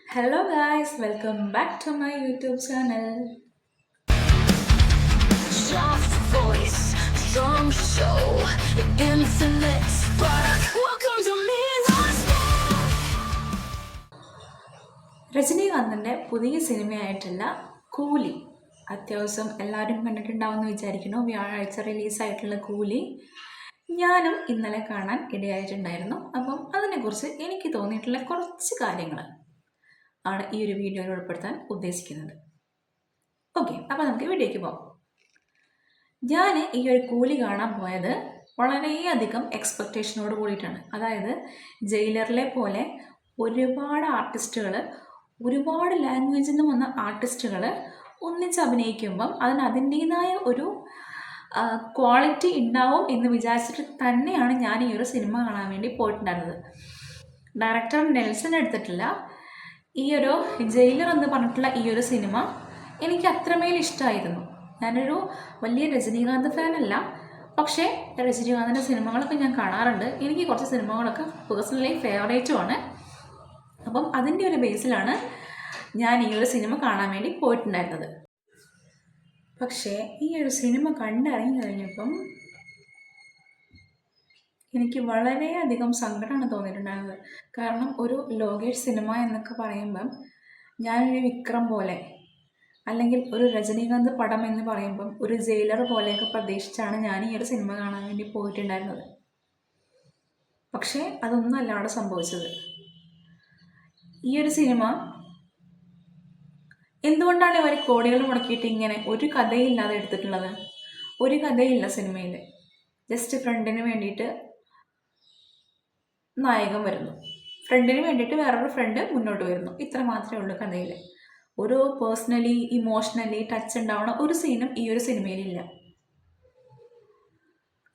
Hello guys, welcome back to my YouTube channel. Soft voice, strong show, infinite spark. Welcome to Midnight's രജനീകാന്തിൻ്റെ പുതിയ സിനിമയായിട്ടുള്ള കൂലി അത്യാവശ്യം എല്ലാവരും കണ്ടിട്ടുണ്ടാവുമെന്ന് വിചാരിക്കുന്നു. വ്യാഴാഴ്ച റിലീസായിട്ടുള്ള കൂലി ഞാനും ഇന്നലെ കാണാൻ ഇടയായിട്ടുണ്ടായിരുന്നു. അപ്പം അതിനെക്കുറിച്ച് എനിക്ക് തോന്നിയിട്ടുള്ള കുറച്ച് കാര്യങ്ങൾ ആണ് ഈ ഒരു വീഡിയോയിൽ ഉൾപ്പെടുത്താൻ ഉദ്ദേശിക്കുന്നത്. ഓക്കെ, അപ്പോൾ നമുക്ക് വീഡിയോയ്ക്ക് പോകാം. ഞാൻ ഈ ഒരു കൂലി കാണാൻ പോയത് വളരെയധികം എക്സ്പെക്റ്റേഷനോട് കൂടിയിട്ടാണ്. അതായത് ജയിലറിലെ പോലെ ഒരുപാട് ആർട്ടിസ്റ്റുകൾ, ഒരുപാട് ലാംഗ്വേജിൽ നിന്ന് വന്ന ആർട്ടിസ്റ്റുകൾ ഒന്നിച്ച് അഭിനയിക്കുമ്പം അതിൻ്റേതായ ഒരു ക്വാളിറ്റി ഉണ്ടാവും എന്ന് വിചാരിച്ചിട്ട് തന്നെയാണ് ഞാൻ ഈ ഒരു സിനിമ കാണാൻ വേണ്ടി പോയിട്ടുണ്ടായിരുന്നത്. ഡയറക്ടർ നെൽസൺ എടുത്തിട്ടില്ല ഈ ഒരു ജയിലർ എന്ന് പറഞ്ഞിട്ടുള്ള ഈ ഒരു സിനിമ എനിക്ക് അത്രമേൽ ഇഷ്ടമായിരുന്നു. ഞാനൊരു വലിയ രജനീകാന്ത് ഫാനല്ല, പക്ഷേ രജനീകാന്തിൻ്റെ സിനിമകളൊക്കെ ഞാൻ കാണാറുണ്ട്. എനിക്ക് കുറച്ച് സിനിമകളൊക്കെ പേഴ്സണലി ഫേവറേറ്റുമാണ്. അപ്പം അതിൻ്റെ ഒരു ബേസിലാണ് ഞാൻ ഈ ഒരു സിനിമ കാണാൻ വേണ്ടി പോയിട്ടുണ്ടായിരുന്നത്. പക്ഷേ ഈ ഒരു സിനിമ കണ്ടിറങ്ങി കഴിഞ്ഞപ്പം എനിക്ക് വളരെയധികം സങ്കടമാണ് തോന്നിയിട്ടുണ്ടായിരുന്നത്. കാരണം ഒരു ലോകേഷ് സിനിമ എന്നൊക്കെ പറയുമ്പം ഞാനൊരു വിക്രം പോലെ, അല്ലെങ്കിൽ ഒരു രജനീകാന്ത് പടം എന്ന് പറയുമ്പം ഒരു ജയിലർ പോലെയൊക്കെ പ്രതീക്ഷിച്ചാണ് ഞാൻ ഈ ഒരു സിനിമ കാണാൻ വേണ്ടി പോയിട്ടുണ്ടായിരുന്നത്. പക്ഷേ അതൊന്നും അല്ല അവിടെ സംഭവിച്ചത്. ഈ ഒരു സിനിമ എന്തുകൊണ്ടാണ് ഇവർ കോടികൾ മുടക്കിയിട്ട് ഇങ്ങനെ ഒരു കഥയില്ലാതെ എടുത്തിട്ടുള്ളത്? ഒരു കഥയില്ല സിനിമയിൽ. ജസ്റ്റ് ഫ്രണ്ടിന് വേണ്ടിയിട്ട് നായകൻ വരുന്നു, ഫ്രണ്ടിന് വേണ്ടിയിട്ട് വേറൊരു ഫ്രണ്ട് മുന്നോട്ട് വരുന്നു, ഇത്ര മാത്രമേ ഉള്ളൂ കഥയിൽ. ഒരു പേഴ്സണലി ഇമോഷണലി ടച്ച് ഉണ്ടാവുന്ന ഒരു സീനും ഈ ഒരു സിനിമയിലില്ല.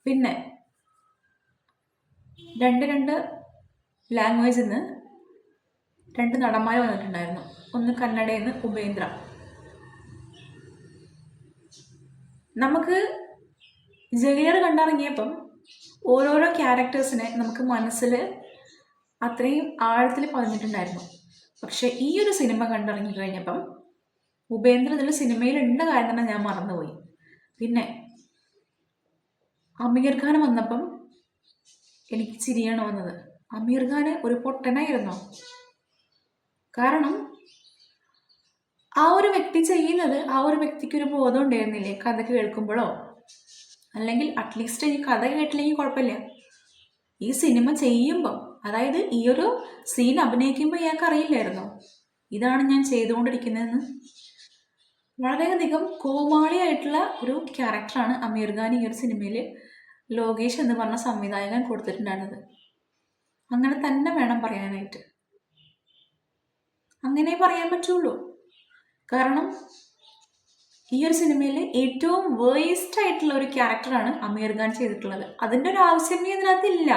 പിന്നെ രണ്ട് ലാംഗ്വേജിൽ നിന്ന് രണ്ട് നടന്മാർ വന്നിട്ടുണ്ടായിരുന്നു. ഒന്ന് കന്നഡയിൽ നിന്ന് ഉപേന്ദ്ര. നമുക്ക് ജയിലർ കണ്ടിറങ്ങിയപ്പം ഓരോരോ ക്യാരക്ടേഴ്സിനെ നമുക്ക് മനസ്സിൽ അത്രയും ആഴത്തിൽ പതിഞ്ഞിട്ടുണ്ടായിരുന്നു. പക്ഷെ ഈ ഒരു സിനിമ കണ്ടിറങ്ങി കഴിഞ്ഞപ്പം ഉപേന്ദ്ര ഇതിൽ സിനിമയിലുണ്ട് കാര്യം തന്നെ ഞാൻ മറന്നുപോയി. പിന്നെ അമീർ ഖാൻ വന്നപ്പം എനിക്ക് ചിരിയാണ് വന്നത്. അമീർ ഖാൻ ഒരു പൊട്ടനായിരുന്നോ? കാരണം ആ ഒരു വ്യക്തി ചെയ്യുന്നത് ആ ഒരു വ്യക്തിക്ക് ഒരു ബോധം ഉണ്ടായിരുന്നില്ലേ കഥ കേൾക്കുമ്പോഴോ? അല്ലെങ്കിൽ അറ്റ്ലീസ്റ്റ് ഈ കഥ കേട്ടില്ലെങ്കിൽ കുഴപ്പമില്ല, ഈ സിനിമ ചെയ്യുമ്പം, അതായത് ഈ ഒരു സീൻ അഭിനയിക്കുമ്പോൾ ഇയാൾക്ക് അറിയില്ലായിരുന്നോ ഇതാണ് ഞാൻ ചെയ്തുകൊണ്ടിരിക്കുന്നതെന്ന്? വളരെയധികം കോമാളിയായിട്ടുള്ള ഒരു ക്യാരക്ടറാണ് അമീർ ഖാൻ ഈ ഒരു സിനിമയിൽ ലോകേഷ് എന്ന് പറഞ്ഞ സംവിധായകൻ കൊടുത്തിട്ടുണ്ടായിരുന്നത്. അങ്ങനെ തന്നെ വേണം പറയാനായിട്ട്, അങ്ങനെ പറയാൻ പറ്റുള്ളൂ. കാരണം ഈ ഒരു സിനിമയിൽ ഏറ്റവും വേസ്റ്റ് ആയിട്ടുള്ള ഒരു ക്യാരക്ടറാണ് അമീർ ഖാൻ ചെയ്തിട്ടുള്ളത്. അതിൻ്റെ ഒരു ആവശ്യമേ ഇതിനകത്തില്ല.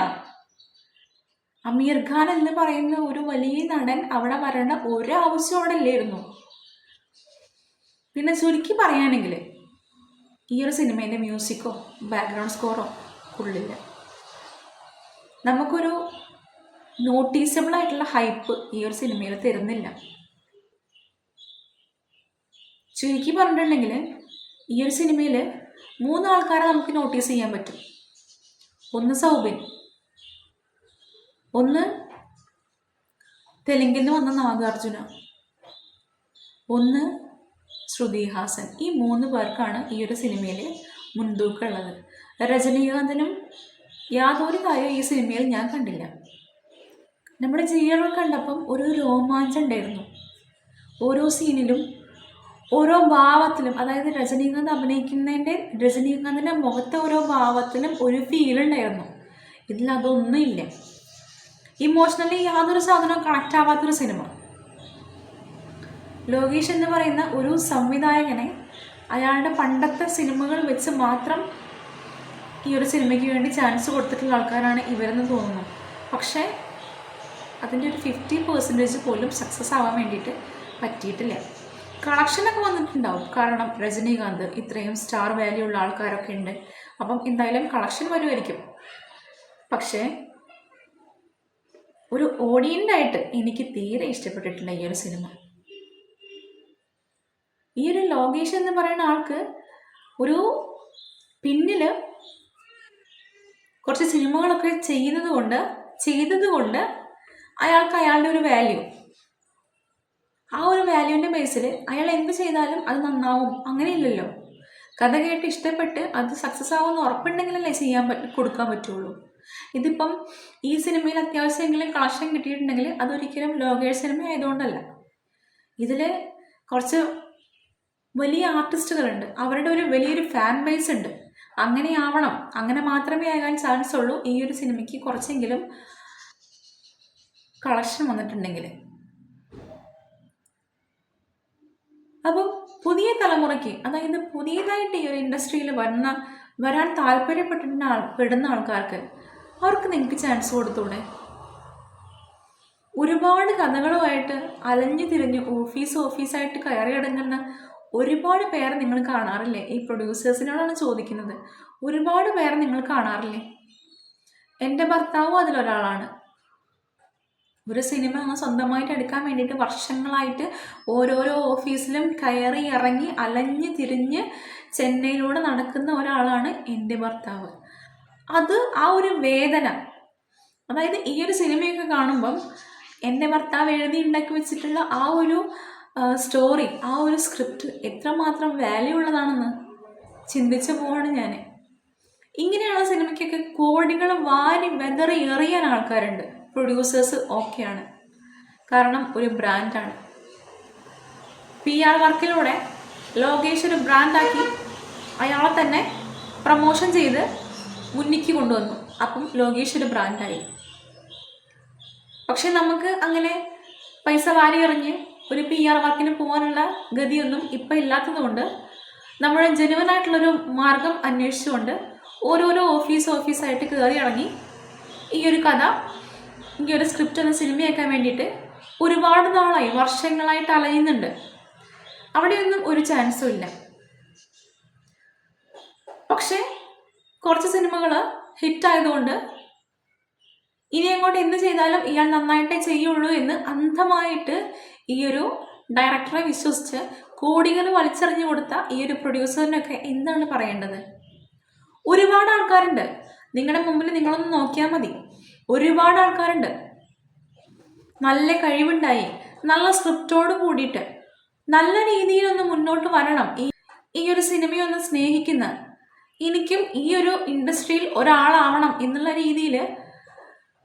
അമീർ ഖാൻ എന്ന് പറയുന്ന ഒരു വലിയ നടൻ അവിടെ വരേണ്ട ഒരു ആവശ്യം അവിടെ ഇല്ലായിരുന്നു. പിന്നെ ചുരുക്കി പറയുകയാണെങ്കിൽ ഈ ഒരു സിനിമേൻ്റെ മ്യൂസിക്കോ ബാക്ക്ഗ്രൗണ്ട് സ്കോറോ ഉള്ളില്ല. നമുക്കൊരു നോട്ടീസബിൾ ആയിട്ടുള്ള ഹൈപ്പ് ഈ ഒരു സിനിമയിൽ തരുന്നില്ല. ചുരുക്കി പറഞ്ഞിട്ടുണ്ടെങ്കിൽ ഈ ഒരു സിനിമയിൽ 3 ആൾക്കാരെ നമുക്ക് നോട്ടീസ് ചെയ്യാൻ പറ്റും. ഒന്ന് സൗബിൻ, ഒന്ന് തെലുങ്കിൽ നിന്ന് വന്ന നാഗാർജുന, ഒന്ന് ശ്രുതി ഹാസൻ. ഈ 3 പേർക്കാണ് ഈ ഒരു സിനിമയിൽ മുൻതൂക്കമുള്ളത്. രജനീകാന്തിനും യാതൊരു കാര്യവും ഈ സിനിമയിൽ ഞാൻ കണ്ടില്ല. നമ്മുടെ ജയിലർ കണ്ടപ്പം ഒരു രോമാഞ്ചം ഉണ്ടായിരുന്നു. ഓരോ സീനിലും ഓരോ ഭാവത്തിലും, അതായത് രജനീകാന്തിൻ്റെ മുഖത്തെ ഓരോ ഭാവത്തിലും ഒരു ഫീൽ ഉണ്ടായിരുന്നു. ഇതിലതൊന്നും ഇല്ല. ഇമോഷണലി യാതൊരു സാധനവും കണക്റ്റ് ആവാത്തൊരു സിനിമ. ലോകേഷ് എന്ന് പറയുന്ന ഒരു സംവിധായകനെ അയാളുടെ പണ്ടത്തെ സിനിമകൾ വെച്ച് മാത്രം ഈ ഒരു സിനിമയ്ക്ക് വേണ്ടി ചാൻസ് കൊടുത്തിട്ടുള്ള ആൾക്കാരാണ് ഇവരെന്ന് തോന്നുന്നു. പക്ഷേ അതിൻ്റെ ഒരു 50% പോലും സക്സസ് ആവാൻ വേണ്ടിയിട്ട് പറ്റിയിട്ടില്ല. കളക്ഷനൊക്കെ വന്നിട്ടുണ്ടാവും, കാരണം രജനീകാന്ത് ഇത്രയും സ്റ്റാർ വാല്യൂ ഉള്ള ആൾക്കാരൊക്കെ ഉണ്ട്. അപ്പം എന്തായാലും കളക്ഷൻ വരുമായിരിക്കും. പക്ഷേ ഒരു ഓഡിയൻ്റായിട്ട് എനിക്ക് തീരെ ഇഷ്ടപ്പെട്ടിട്ടില്ല ഈ ഒരു സിനിമ. ഈ ഒരു ലോകേഷ് എന്ന് പറയുന്ന ആൾക്ക് ഒരു പിന്നിൽ കുറച്ച് സിനിമകളൊക്കെ ചെയ്തത് കൊണ്ട് അയാൾക്ക് അയാളുടെ ഒരു വാല്യൂ, ആ ഒരു വാല്യൂവിൻ്റെ ബേസിൽ അയാൾ എന്ത് ചെയ്താലും അത് നന്നാവും അങ്ങനെയില്ലല്ലോ. കഥ കേട്ട് ഇഷ്ടപ്പെട്ട് അത് സക്സസ് ആവുമെന്ന് ഉറപ്പുണ്ടെങ്കിലല്ലേ കൊടുക്കാൻ പറ്റുള്ളൂ. ഇതിപ്പം ഈ സിനിമയിൽ അത്യാവശ്യമെങ്കിലും കളക്ഷൻ കിട്ടിയിട്ടുണ്ടെങ്കിൽ അതൊരിക്കലും ലോകേഷ് സിനിമ ആയതുകൊണ്ടല്ല. ഇതിൽ കുറച്ച് വലിയ ആർട്ടിസ്റ്റുകളുണ്ട്, അവരുടെ ഒരു വലിയൊരു ഫാൻ ബേസ് ഉണ്ട്. അങ്ങനെ ആവണം, അങ്ങനെ മാത്രമേ ആകാൻ ചാൻസ് ഉള്ളൂ ഈ ഒരു സിനിമയ്ക്ക് കുറച്ചെങ്കിലും കളക്ഷൻ വന്നിട്ടുണ്ടെങ്കിൽ. അപ്പം പുതിയ തലമുറയ്ക്ക്, അതായത് പുതിയതായിട്ട് ഈ ഒരു ഇൻഡസ്ട്രിയിൽ വരാൻ താല്പര്യപ്പെടുന്ന ആൾക്കാർക്ക് അവർക്ക് നിങ്ങൾക്ക് ചാൻസ് കൊടുത്തൂടെ? ഒരുപാട് കഥകളുമായിട്ട് അലഞ്ഞു തിരിഞ്ഞ് ഓഫീസായിട്ട് കയറി അടങ്ങുന്ന ഒരുപാട് പേരെ നിങ്ങൾ കാണാറില്ലേ? ഈ പ്രൊഡ്യൂസേഴ്സിനോടാണ് ചോദിക്കുന്നത്. ഒരുപാട് പേരെ നിങ്ങൾ കാണാറില്ലേ? എൻ്റെ ഭർത്താവും അതിലൊരാളാണ്. ഒരു സിനിമ ഒന്ന് സ്വന്തമായിട്ട് എടുക്കാൻ വേണ്ടിയിട്ട് വർഷങ്ങളായിട്ട് ഓരോരോ ഓഫീസിലും കയറി ഇറങ്ങി അലഞ്ഞ് തിരിഞ്ഞ് ചെന്നൈയിലൂടെ നടക്കുന്ന ഒരാളാണ് എൻ്റെ ഭർത്താവ്. അത് ആ ഒരു വേദന, അതായത് ഈ ഒരു സിനിമയൊക്കെ കാണുമ്പം എൻ്റെ ഭർത്താവ് എഴുതി ഉണ്ടാക്കി വെച്ചിട്ടുള്ള ആ ഒരു സ്റ്റോറി, ആ ഒരു സ്ക്രിപ്റ്റ് എത്രമാത്രം വാല്യൂ ഉള്ളതാണെന്ന് ചിന്തിച്ചു പോവാണ് ഞാൻ. ഇങ്ങനെയുള്ള സിനിമയ്ക്കൊക്കെ കോടികൾ വാരി വെതറി എറിയാൻ ആൾക്കാരുണ്ട്. പ്രൊഡ്യൂസേഴ്സ് ഓക്കെയാണ്, കാരണം ഒരു ബ്രാൻഡാണ്. PR വർക്കിലൂടെ ലോകേഷ് ഒരു ബ്രാൻഡാക്കി അയാളെ തന്നെ പ്രമോഷൻ ചെയ്ത് മുന്നിക്ക് കൊണ്ടുവന്നു. അപ്പം ലോകേഷ് ഒരു ബ്രാൻഡായി. പക്ഷെ നമുക്ക് അങ്ങനെ പൈസ വാരി എറിഞ്ഞ് ഒരു PR വർക്കിന് പോകാനുള്ള ഗതിയൊന്നും ഇപ്പം ഇല്ലാത്തത് കൊണ്ട് നമ്മൾ ജെനുവനായിട്ടുള്ളൊരു മാർഗം അന്വേഷിച്ചുകൊണ്ട് ഓരോരോ ഓഫീസായിട്ട് കയറി ഇറങ്ങി ഈ ഒരു കഥ, ഈ ഒരു സ്ക്രിപ്റ്റ് എന്ന സിനിമയാക്കാൻ വേണ്ടിയിട്ട് ഒരുപാട് നാളായി, വർഷങ്ങളായിട്ട് അലയുന്നുണ്ട്. അവിടെയൊന്നും ഒരു ചാൻസും ഇല്ല. പക്ഷേ കുറച്ച് സിനിമകൾ ഹിറ്റായതുകൊണ്ട് ഇനി അങ്ങോട്ട് എന്ത് ചെയ്താലും ഇയാൾ നന്നായിട്ടേ ചെയ്യുള്ളൂ എന്ന് അന്ധമായിട്ട് ഈ ഒരു ഡയറക്ടറെ വിശ്വസിച്ച് കോടികൾ വലിച്ചെറിഞ്ഞു കൊടുത്ത ഈ ഒരു പ്രൊഡ്യൂസറിനൊക്കെ എന്താണ് പറയേണ്ടത്? ഒരുപാട് ആൾക്കാരുണ്ട് നിങ്ങളുടെ മുമ്പിൽ, നിങ്ങളൊന്ന് നോക്കിയാൽ മതി. ഒരുപാട് ആൾക്കാരുണ്ട് നല്ല കഴിവുണ്ടായി, നല്ല സ്ക്രിപ്റ്റോട് കൂടിയിട്ട് നല്ല രീതിയിലൊന്ന് മുന്നോട്ട് വരണം, ഈ ഒരു സിനിമയൊന്ന് സ്നേഹിക്കുന്ന, എനിക്കും ഈ ഒരു ഇൻഡസ്ട്രിയിൽ ഒരാളാവണം എന്നുള്ള രീതിയിൽ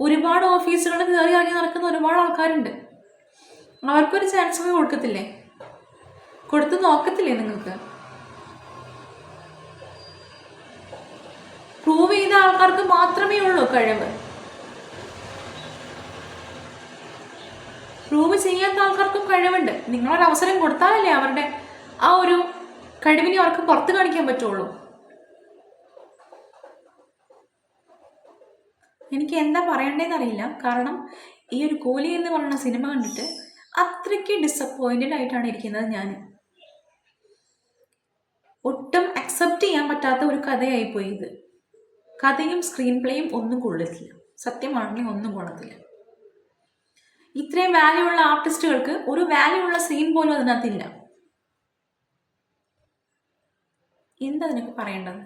ഒരുപാട് ഓഫീസുകൾ കയറി ഇറങ്ങി നടക്കുന്ന ഒരുപാട് ആൾക്കാരുണ്ട്. അവർക്കൊരു ചാൻസ് പോയി കൊടുക്കത്തില്ലേ? കൊടുത്ത് നോക്കത്തില്ലേ? നിങ്ങൾക്ക് പ്രൂവ് ചെയ്ത ആൾക്കാർക്ക് മാത്രമേ ഉള്ളൂ കഴിവ്. പ്രൂവ് ചെയ്യാത്ത ആൾക്കാർക്കും കഴിവുണ്ട്. നിങ്ങളൊരവസരം കൊടുത്താലല്ലേ അവരുടെ ആ ഒരു കഴിവിനെ അവർക്ക് പുറത്ത് കാണിക്കാൻ പറ്റുള്ളൂ. എനിക്ക് എന്താ പറയണ്ടേന്ന് അറിയില്ല. കാരണം ഈ ഒരു കൂലി എന്ന് പറയുന്ന സിനിമ കണ്ടിട്ട് അത്രയ്ക്ക് ഡിസപ്പോയിൻറ്റഡ് ആയിട്ടാണ് ഇരിക്കുന്നത് ഞാൻ. ഒട്ടും അക്സെപ്റ്റ് ചെയ്യാൻ പറ്റാത്ത ഒരു കഥയായിപ്പോയി ഇത്. കഥയും സ്ക്രീൻ പ്ലേയും ഒന്നും കൊള്ളത്തില്ല, സത്യമാണെങ്കിൽ ഒന്നും കൊള്ളത്തില്ല. ഇത്രയും വാല്യൂ ഉള്ള ആർട്ടിസ്റ്റുകൾക്ക് ഒരു വാല്യൂ ഉള്ള സീൻ പോലും അതിനകത്തില്ല. എന്താ അതിനൊക്കെ പറയേണ്ടത്?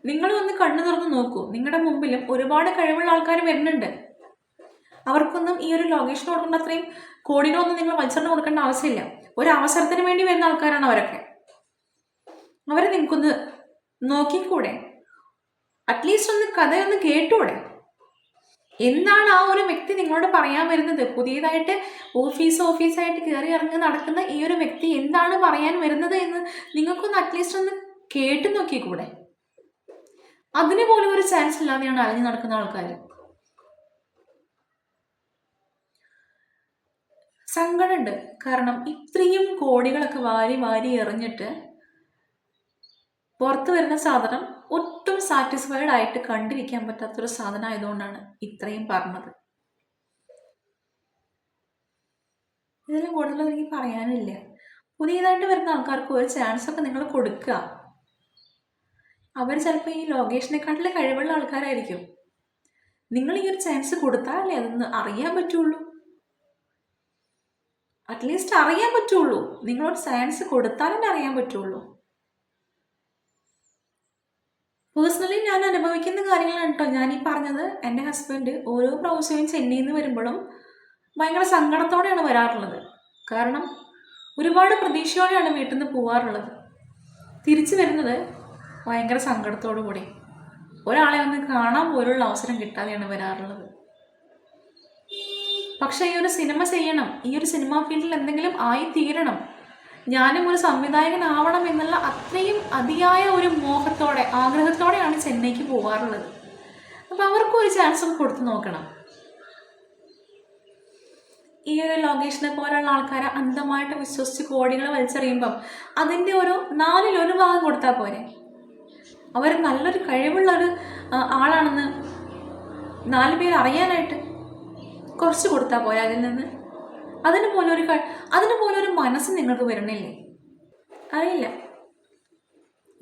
നിങ്ങൾ ഒന്ന് കണ്ണു തുറന്ന് നോക്കൂ. നിങ്ങളുടെ മുമ്പിലും ഒരുപാട് കഴിവുള്ള ആൾക്കാർ വരുന്നുണ്ട്. അവർക്കൊന്നും ഈ ഒരു ലൊക്കേഷൻ കൊടുക്കേണ്ട അത്രയും കോടികളൊന്നും നിങ്ങൾ മത്സരം കൊടുക്കേണ്ട ആവശ്യമില്ല. ഒരു അവസരത്തിന് വേണ്ടി വരുന്ന ആൾക്കാരാണ് അവരൊക്കെ. അവരെ നിങ്ങൾക്കൊന്ന് നോക്കിക്കൂടെ? അറ്റ്ലീസ്റ്റ് ഒന്ന് കഥയൊന്ന് കേട്ടൂടെ? എന്താണ് ആ ഒരു വ്യക്തി നിങ്ങളോട് പറയാൻ വരുന്നത്? പുതിയതായിട്ട് ഓഫീസായിട്ട് കയറി ഇറങ്ങി നടക്കുന്ന ഈ ഒരു വ്യക്തി എന്താണ് പറയാൻ വരുന്നത് എന്ന് നിങ്ങൾക്കൊന്ന് അറ്റ്ലീസ്റ്റ് ഒന്ന് കേട്ടു നോക്കിക്കൂടെ? അതിന് പോലും ഒരു ചാൻസ് ഇല്ലാതെയാണ് അലഞ്ഞു നടക്കുന്ന ആൾക്കാർ. സങ്കടമുണ്ട്. കാരണം ഇത്രയും കോടികളൊക്കെ വാരി എറിഞ്ഞിട്ട് പുറത്ത് വരുന്ന സാധനം ഒട്ടും സാറ്റിസ്ഫൈഡ് ആയിട്ട് കണ്ടിരിക്കാൻ പറ്റാത്തൊരു സാധനം ആയതുകൊണ്ടാണ് ഇത്രയും പറഞ്ഞത്. ഇതിൽ കൂടുതൽ എനിക്ക് പറയാനില്ല. പുതിയതായിട്ട് വരുന്ന ആൾക്കാർക്ക് ഒരു ചാൻസ് ഒക്കെ നിങ്ങൾ കൊടുക്കുക. അവർ ചിലപ്പോൾ ഈ ലൊക്കേഷനെക്കാട്ടിൽ കഴിവുള്ള ആൾക്കാരായിരിക്കും. നിങ്ങൾ ഈ ഒരു ചാൻസ് കൊടുത്താലേ അതൊന്ന് അറിയാൻ പറ്റുള്ളൂ. അറ്റ്ലീസ്റ്റ് അറിയാൻ പറ്റുള്ളൂ. നിങ്ങളൊരു ചാൻസ് കൊടുത്താലേ അറിയാൻ പറ്റുള്ളൂ. പേഴ്സണലി ഞാൻ അനുഭവിക്കുന്ന കാര്യങ്ങളാണ് കേട്ടോ ഞാൻ ഈ പറഞ്ഞത്. എൻ്റെ ഹസ്ബൻഡ് ഓരോ പ്രാവശ്യവും ചെന്നൈയിൽ നിന്ന് വരുമ്പോഴും ഭയങ്കര സങ്കടത്തോടെയാണ് വരാറുള്ളത്. കാരണം ഒരുപാട് പ്രതീക്ഷയോടെയാണ് വീട്ടിൽ നിന്ന് പോകാറുള്ളത്. തിരിച്ചു വരുന്നത് ഭയങ്കര സങ്കടത്തോടു കൂടി, ഒരാളെ ഒന്ന് കാണാൻ പോലുള്ള അവസരം കിട്ടാതെയാണ് വരാറുള്ളത്. പക്ഷേ ഈ ഒരു സിനിമ ചെയ്യണം, ഈ ഒരു സിനിമാ ഫീൽഡിൽ എന്തെങ്കിലും ആയി തീരണം, ഞാനും ഒരു സംവിധായകനാവണം എന്നുള്ള അത്രയും അതിയായ ഒരു മോഹത്തോടെ ആഗ്രഹത്തോടെയാണ് ചെന്നൈക്ക് പോകാറുള്ളത്. അപ്പോൾ അവർക്കും ഒരു ചാൻസ് ഒക്കെ കൊടുത്തു നോക്കണം. ഈ ഒരു ലൊക്കേഷനെ പോലുള്ള ആൾക്കാരെ അന്ധമായിട്ട് വിശ്വസിച്ച് കോടികൾ വലിച്ചെറിയുമ്പം അതിൻ്റെ ഒരു 4/1 ഭാഗം കൊടുത്താൽ പോരെ? അവർ നല്ലൊരു കഴിവുള്ളൊരു ആളാണെന്ന് 4 പേര് അറിയാനായിട്ട് കുറച്ച് കൊടുത്താൽ പോരെ അതിൽ നിന്ന്? അതിന് പോലും ഒരു മനസ്സ് നിങ്ങൾക്ക് വരണില്ലേ? അറിയില്ല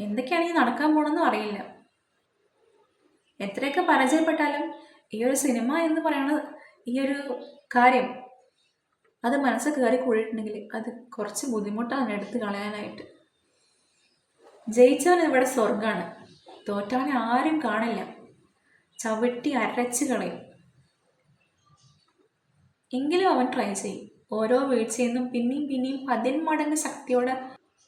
എന്തൊക്കെയാണ് ഈ നടക്കാൻ പോകണമെന്നും അറിയില്ല. എത്രയൊക്കെ പരിചയപ്പെട്ടാലും ഈ ഒരു സിനിമ എന്ന് പറയുന്നത്, ഈ ഒരു കാര്യം അത് മനസ്സിൽ കയറി കൂടിയിട്ടുണ്ടെങ്കിൽ അത് കുറച്ച് ബുദ്ധിമുട്ടാണ് എടുത്ത് കളയാനായിട്ട്. ജയിച്ചവൻ ഇവിടെ സ്വർഗമാണ്, തോറ്റവനെ ആരും കാണില്ല, ചവിട്ടി അരച്ച് കളയും. എങ്കിലും അവൻ ട്രൈ ചെയ്യും. ഓരോ വീഴ്ചയിൽ നിന്നും പിന്നെയും 10 മടങ്ങ് ശക്തിയോടെ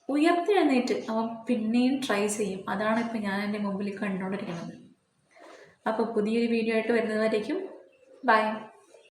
ഉയർത്തെഴുന്നേറ്റ് അവൻ പിന്നെയും ട്രൈ ചെയ്യും. അതാണ് ഇപ്പം ഞാൻ എൻ്റെ മുമ്പിൽ കണ്ടുകൊണ്ടിരിക്കുന്നത്. അപ്പോൾ പുതിയൊരു വീഡിയോ ആയിട്ട് വരുന്നതുവരേക്കും ബൈ.